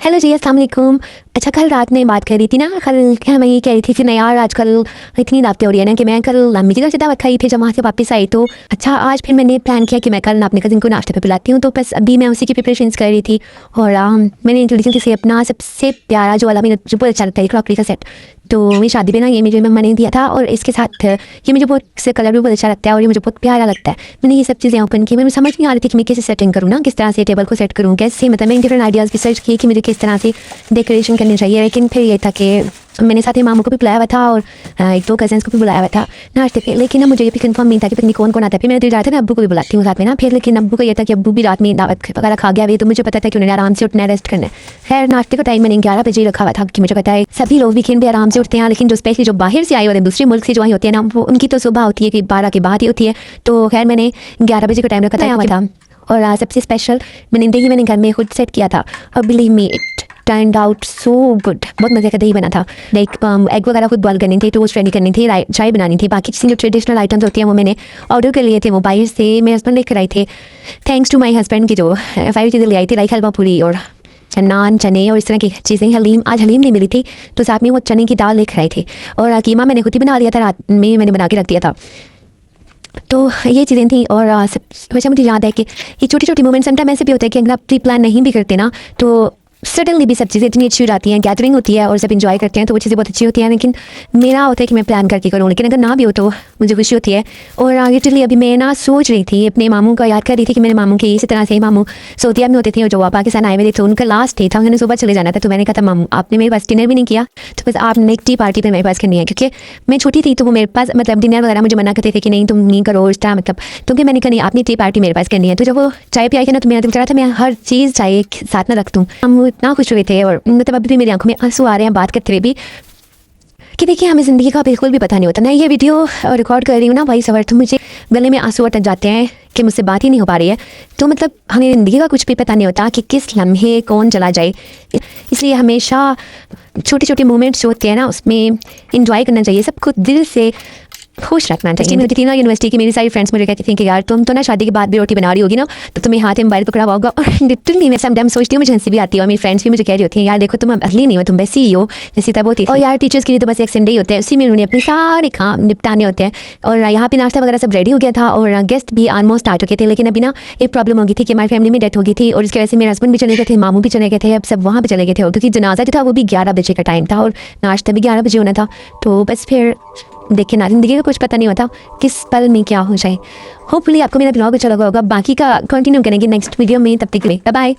Hello जी, अस्सलाम वालेकुम। अच्छा, कल रात में बात कर रही थी ना, कल क्या मैं ये कह रही थी कि नहीं यार, आजकल इतनी दावतें हो रही है ना कि मैं कल अम्मी की तरफ से दावत खाई, फिर जब वहाँ से वापस आई तो अच्छा आज फिर मैंने प्लान किया कि मैं कल अपने कज़न को नाश्ते पे बुलाती हूँ। तो बस अभी मैं उसी की प्रिपरेशंस कर रही थी और मैंने इंट्रोड्यूस की अपना सबसे प्यारा जो वाला मुझे बहुत अच्छा लगता है क्रॉकरी का सेट। तो मेरी शादी में ना ये मुझे मम्मा ने दिया था और इसके साथ ये मुझे बहुत से कलर भी बहुत अच्छा लगता है और ये मुझे बहुत प्यारा लगता है। मैंने ये सब चीज़ें ओपन की, मुझे समझ नहीं आ रही थी कि मैं कैसे सेटिंग करूँ ना, किस तरह से टेबल को सेट करूँ, कैसे मतलब मैंने डिफरेंट आइडियाज़ भी सर्च किए कि मुझे किस तरह से डेकोरेशन करनी चाहिए। लेकिन फिर ये था कि मैंने साथ ही मामू को भी बुलाया हुआ था और एक दो कजन्स को भी बुलाया हुआ था नाश्ते पे, लेकिन ना मुझे ये भी कंफर्म नहीं था कि पता नहीं कौन कौन आता है। फिर मैंने तो जाता था अब्बू को भी बुलाती हूँ साथ में ना, फिर लेकिन अब्बू को ये था कि अब्बू भी रात में दावत वगैरह खा गया हुए, तो मुझे पता था कि उन्हें आराम से उठना है, रेस्ट करना है। खैर नाश्ते का टाइम मैंने 11 बजे रखा हुआ था कि मुझे पता है सभी लोग वीकेंड पे आराम से उठते हैं, लेकिन जो स्पेशली जो बाहर से आए होते हैं, दूसरे मुल्क से जो आई होती है ना, वो उनकी तो सुबह होती है कि 12 के बाद ही होती है। तो खैर मैंने 11 बजे का टाइम रखा था और सबसे स्पेशल मैंने घर में खुद सेट किया था और believe me it turned out so good. बहुत मज़े का दही बना था, लाइक एग वगैरह खुद बॉयल करनी थी, टोस्ट रेडी करनी थी, चाय बनानी थी, बाकी जो ट्रेडिशनल आइटम्स होती हैं वो मैंने ऑर्डर कर लिए थे, वो बाहर से मेरे हस्बैंड लेकर आए थे। थैंक्स टू माई हस्बैंड की जो 5 चीज़ें ले आई थी, लाइक हलवा पूरी और नान चने और इस तरह की चीज़ें। आज हलीम नहीं मिली थी तो साथ में वो चने की दाल लेकर आई थी और कीमा मैंने खुद ही बना लिया था, रात में मैंने बना के रख दिया था। तो ये चीज़ें थी और हमेशा मुझे याद है कि ये छोटी छोटी मूवमेंट समटाइम ऐसे भी होता है कि अगर आप प्री प्लान नहीं भी करते ना तो सडनली भी सब चीज़ें इतनी अच्छी हो जाती हैं, गैदरिंग होती है और सब इंजॉय करते हैं तो वो चीज़ें बहुत अच्छी होती हैं। लेकिन मेरा होता है कि मैं प्लान करके करूँ, लेकिन अगर ना भी हो तो मुझे खुशी होती है। और लिटरली अभी मैं ना सोच रही थी, अपने मामू का याद कर रही थी कि मेरे मामू के इसी तरह से मामू सऊदीया में होते थे और जो पाकिस्तान आए हुए थे, तो उनका लास्ट डे था, उन्होंने सुबह चले जाना था। तो मैंने कहा था मामू आपने मेरे पास डिनर भी नहीं किया, तो बस आपने एक टी पार्टी पर मेरे पास करनी है, क्योंकि मैं छोटी थी तो वो मेरे पास मतलब डिनर वगैरह मुझे मना करते थे कि नहीं तुम नहीं करो इस तरह, मतलब क्योंकि मैंने कहा नहीं आपने टी पार्टी मेरे पास करनी है। तो जब वो चाय पिया ना तो मेरा दिल चाह रहा था मैं हर चीज़ चाय साथ में रख दूँ। हम इतना खुश हुए थे और मतलब अभी भी मेरी आंखों में आंसू आ रहे हैं बात करते हुए भी कि देखिए हमें ज़िंदगी का बिल्कुल भी पता नहीं होता। मैं ये वीडियो रिकॉर्ड कर रही हूँ ना भाई सवर, तो मुझे गले में आंसू अटक जाते हैं कि मुझसे बात ही नहीं हो पा रही है। तो मतलब हमें ज़िंदगी का कुछ भी पता नहीं होता कि किस लम्हे कौन चला जाए, इसलिए हमेशा छोटी छोटी मोमेंट्स जो होते हैं ना उसमें इंजॉय करना चाहिए, सबको दिल से खुश रखना चाहिए। मुझे थी ना यूनिवर्सिटी की मेरी सारी फ्रेंड्स मुझे कहती थी कि यार तुम तो ना शादी के बाद भी रोटी बना रही होगी ना, तो तुम्हें हाथ में मोबाइल पकड़ा हुआ होगा। और लिटरली मैं समटाइम सोचती हूँ, मुझे हंसी भी आती है और मेरी फ्रेंड्स भी मुझे कह रही होती हैं यार देखो तुम असली नहीं हो, तुम वैसी ही हो जैसी तब होती। और यार टीचर्स के लिए तो बस एक संडे ही होते हैं, उसी में उन्होंने अपने सारे काम निपटाने होते हैं। और यहाँ पे नाश्ता वगैरह सब रेडी हो गया था और गेस्ट भी ऑलमोस्ट आ चुके थे, लेकिन अभी ना एक प्रॉब्लम हो गई थी कि हमारी फैमिली में डेथ हो गई थी और इसकी वजह से मेरे हस्बैंड भी चले गए थे, मामू भी चले गए थे, अब सब वहाँ पे चले गए थे और क्योंकि जनाजा जो था वो भी 11 बजे का टाइम था और नाश्ता भी 11 बजे होना था। तो बस फिर देखिए ना, ज़िंदगी का कुछ पता नहीं होता किस पल में क्या हो जाए। होपफुली आपको मेरा ब्लॉग अच्छा लगा होगा, बाकी का कंटिन्यू करेंगे नेक्स्ट वीडियो में, तब तक के लिए बाय बाय।